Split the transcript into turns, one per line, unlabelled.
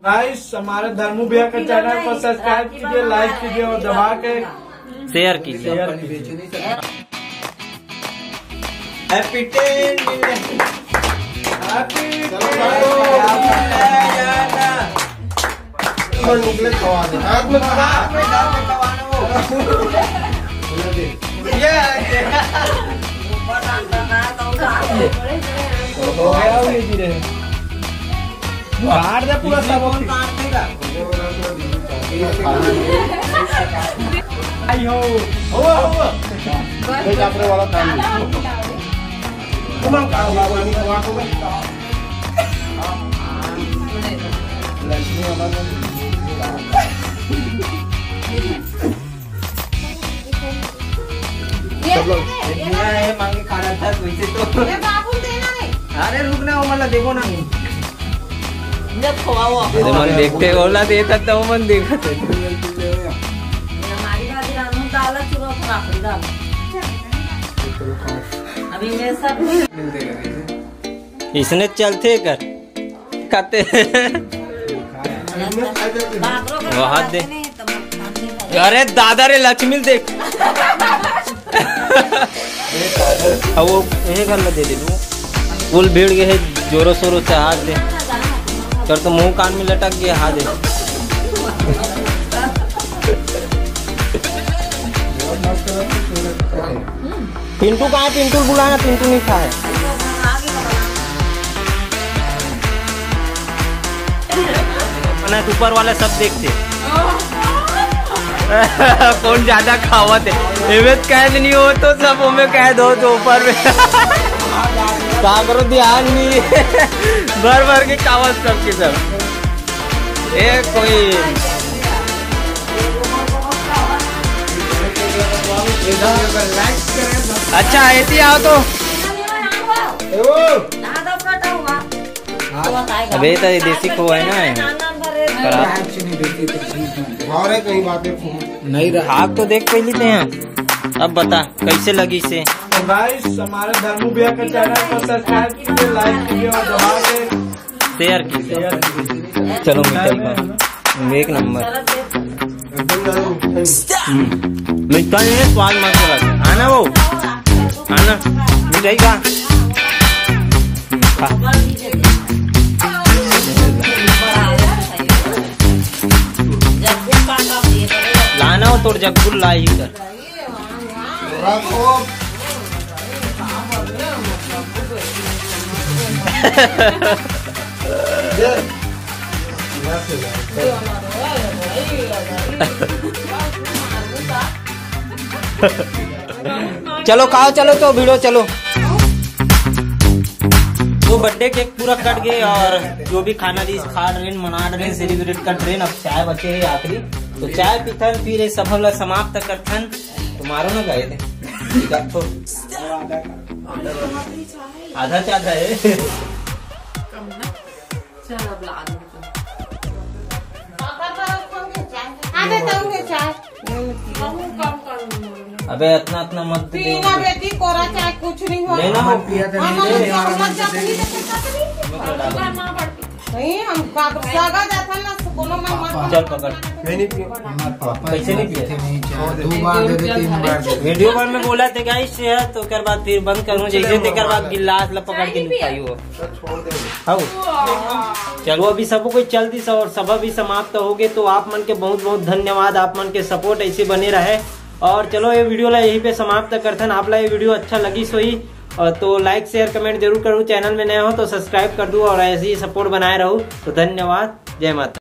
Guys हमारे धर्मू भैया का चैनल पर सब्सक्राइब कीजिए, लाइक कीजिए और दबा के
शेयर कीजिए।
हैप्पी टेन
काट दे पूरा सामान
काट देगा।
आई हो
कोई कापरे वाला काम नहीं।
तुम का बाबा नहीं हुआ तो
लक्ष्मी वाला
सब लोग मांगे खाना था वैसे तो
बाबू देना है।
अरे रुक ना मला देखो ना
जब खोवाओ
मन देखते बोला देता तो मन देखा थे।
हमारी दादी रानू डाला चुरा खराब डाल अभी ये सब
इसने चलते कर खाते वहाँ दे। अरे दादा रे लक्ष्मी देख अब वो यही घर में दे दे दू फुल भीड़ गए है जोरों शोरों से हाथ दे कर तो मुंह कान में लटक गया हाथ दे। पिंटू कहाँ है? पिंटू बुलाना, पिंटू नहीं खा है। ऊपर वाले सब देखते कौन ज्यादा खावत है। एवं कैद नहीं हो तो सब में कैद हो तो ऊपर में करो ध्यान नहीं भर भर के खावत सब के सब। ये कोई अच्छा ऐसी आओ तो अबे तो देसी खोआ है ना
कहीं बातें
नहीं रहा। आप तो देख पहली थे यहाँ, अब बता कैसे लगी से।
तो गाइस हमारे धर्मू भैया का चैनल पर सब्सक्राइब कीजिए, लाइक कीजिए और दबा के
शेयर कीजिए। चलो मिठाई का एक नंबर मिठाई है स्वाद मस्त लगे। आना वो आना मिठाई का लाना हो तो जगपुर लाई कर। चलो खाओ, चलो तो भिड़ो चलो। तो बर्थडे केक पूरा कट गए और जो भी खाना दी खा रहे मना रहे सेलिब्रेट कर रहे। अब चाय बचे है आखिरी, तो चाय पीथन फिर सब समाप्त करथन। तुम्हारो ना गए थे आधा चाहता है। अबे इतना इतना मत
बेटी कोरा चाय कुछ नहीं हुआ
लेना हो पिया
नहीं हम सागा जाता ना कोनो में मत
चल पकड़।
नहीं पिया
कैसे नहीं पिया?
2 बार दे दे 3 बार दे।
वीडियो कॉल में बोला थे गाइस से तो कर बाद फिर बंद करूँ जैसे तेकर बाद गिलास ला पकड़ के निकाई हो। चलो अभी सब कोई चलती और सब भी समाप्त हो गए। तो आप मन के बहुत बहुत धन्यवाद, आप मन के सपोर्ट ऐसे बने रहे। और चलो ये वीडियो ला यहीं पे समाप्त करथन। आप ला ये वीडियो अच्छा लगी सोई तो लाइक शेयर कमेंट जरूर करूँ। चैनल में नए हो तो सब्सक्राइब कर दूँ और ऐसे ही सपोर्ट बनाए रहूँ। तो धन्यवाद, जय माता।